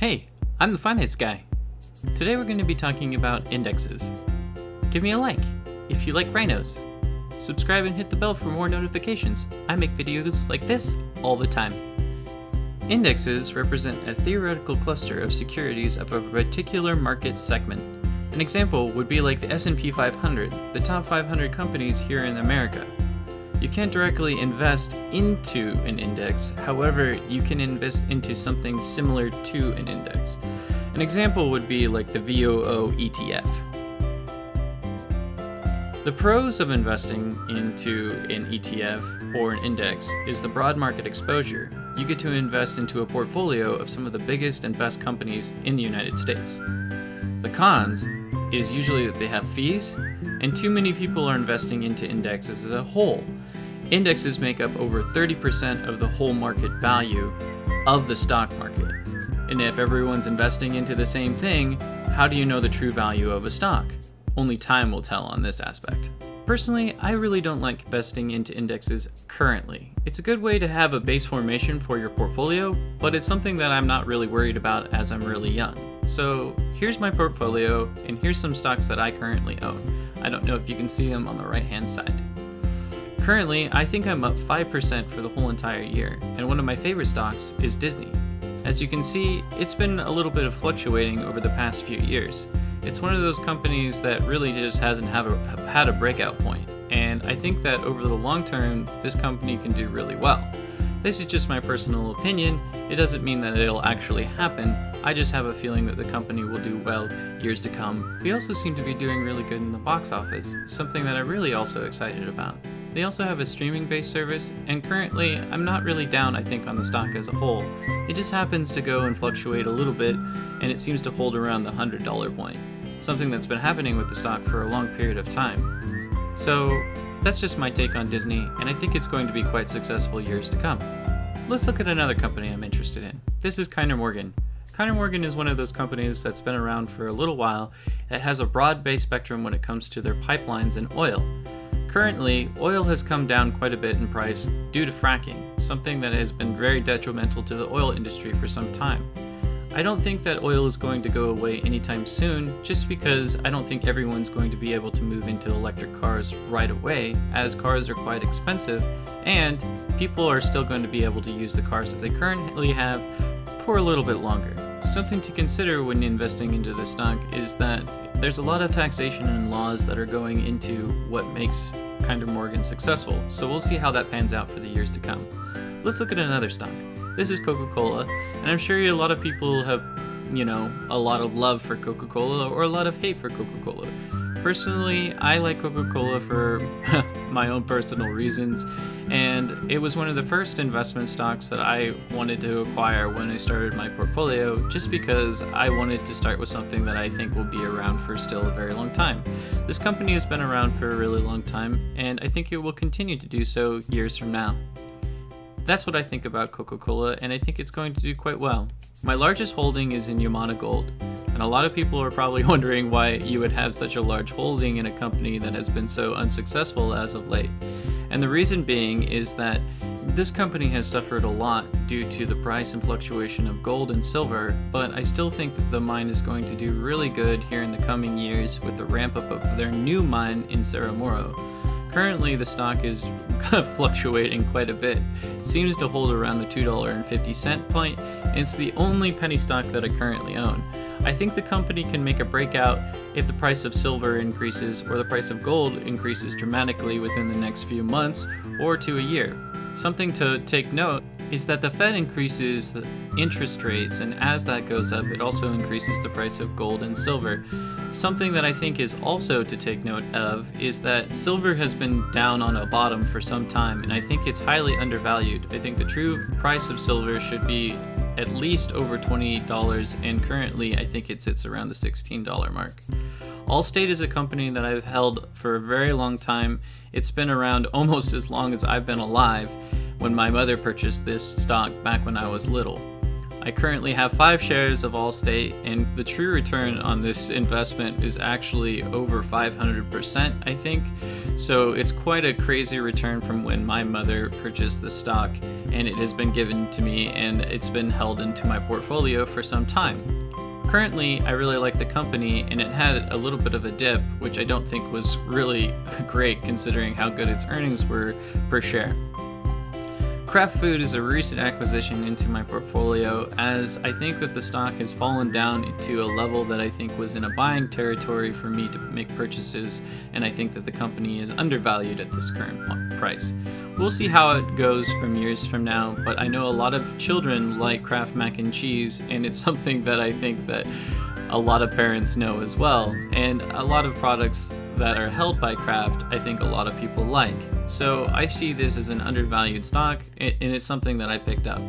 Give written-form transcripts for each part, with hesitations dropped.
Hey, I'm the finance guy. Today we're going to be talking about indexes. Give me a like if you like rhinos. Subscribe and hit the bell for more notifications. I make videos like this all the time. Indexes represent a theoretical cluster of securities of a particular market segment. An example would be like the S&P 500, the top 500 companies here in America. You can't directly invest into an index, however, you can invest into something similar to an index. An example would be like the VOO ETF. The pros of investing into an ETF or an index is the broad market exposure. You get to invest into a portfolio of some of the biggest and best companies in the United States. The cons is usually that they have fees, and too many people are investing into indexes as a whole. Indexes make up over 30% of the whole market value of the stock market. And if everyone's investing into the same thing, how do you know the true value of a stock? Only time will tell on this aspect. Personally, I really don't like investing into indexes currently. It's a good way to have a base formation for your portfolio, but it's something that I'm not really worried about as I'm really young. So here's my portfolio, and here's some stocks that I currently own. I don't know if you can see them on the right-hand side. Currently, I think I'm up 5% for the whole entire year, and one of my favorite stocks is Disney. As you can see, it's been a little bit of fluctuating over the past few years. It's one of those companies that really just hasn't had a breakout point, and I think that over the long term, this company can do really well. This is just my personal opinion. It doesn't mean that it'll actually happen. I just have a feeling that the company will do well years to come. We also seem to be doing really good in the box office, something that I'm really also excited about. They also have a streaming-based service, and currently, I'm not really down, I think, on the stock as a whole. It just happens to go and fluctuate a little bit, and it seems to hold around the $100 point, something that's been happening with the stock for a long period of time. So, that's just my take on Disney, and I think it's going to be quite successful years to come. Let's look at another company I'm interested in. This is Kinder Morgan. Kinder Morgan is one of those companies that's been around for a little while that has a broad-based spectrum when it comes to their pipelines and oil. Currently, oil has come down quite a bit in price due to fracking, something that has been very detrimental to the oil industry for some time. I don't think that oil is going to go away anytime soon, just because I don't think everyone's going to be able to move into electric cars right away, as cars are quite expensive, and people are still going to be able to use the cars that they currently have for a little bit longer. Something to consider when investing into the stock is that there's a lot of taxation and laws that are going into what makes Kinder Morgan successful, so we'll see how that pans out for the years to come. Let's look at another stock. This is Coca-Cola, and I'm sure a lot of people have, a lot of love for Coca-Cola or a lot of hate for Coca-Cola. Personally, I like Coca-Cola for my own personal reasons, and it was one of the first investment stocks that I wanted to acquire when I started my portfolio, just because I wanted to start with something that I think will be around for still a very long time. This company has been around for a really long time, and I think it will continue to do so years from now. That's what I think about Coca-Cola, and I think it's going to do quite well. My largest holding is in Yamana Gold, and a lot of people are probably wondering why you would have such a large holding in a company that has been so unsuccessful as of late. And the reason being is that this company has suffered a lot due to the price and fluctuation of gold and silver, but I still think that the mine is going to do really good here in the coming years with the ramp up of their new mine in Cerro Moro. Currently, the stock is fluctuating quite a bit. It seems to hold around the $2.50 point, and it's the only penny stock that I currently own. I think the company can make a breakout if the price of silver increases or the price of gold increases dramatically within the next few months or to a year. Something to take note is that the Fed increases the interest rates, and as that goes up, it also increases the price of gold and silver. Something that I think is also to take note of is that silver has been down on a bottom for some time, and I think it's highly undervalued. I think the true price of silver should be at least over $20, and currently I think it sits around the $16 mark. Allstate is a company that I've held for a very long time. It's been around almost as long as I've been alive when my mother purchased this stock back when I was little. I currently have 5 shares of Allstate, and the true return on this investment is actually over 500%, I think. So it's quite a crazy return from when my mother purchased the stock, and it has been given to me and it's been held into my portfolio for some time. Currently, I really like the company, and it had a little bit of a dip, which I don't think was really great considering how good its earnings were per share. Kraft Food is a recent acquisition into my portfolio, as I think that the stock has fallen down to a level that I think was in a buying territory for me to make purchases, and I think that the company is undervalued at this current price. We'll see how it goes from years from now, but I know a lot of children like Kraft mac and cheese, and it's something that I think that a lot of parents know as well, and a lot of products that are held by Kraft I think a lot of people like. So I see this as an undervalued stock, and it's something that I picked up.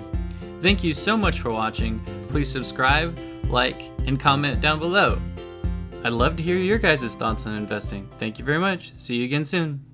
Thank you so much for watching. Please subscribe, like, and comment down below. I'd love to hear your guys' thoughts on investing. Thank you very much. See you again soon.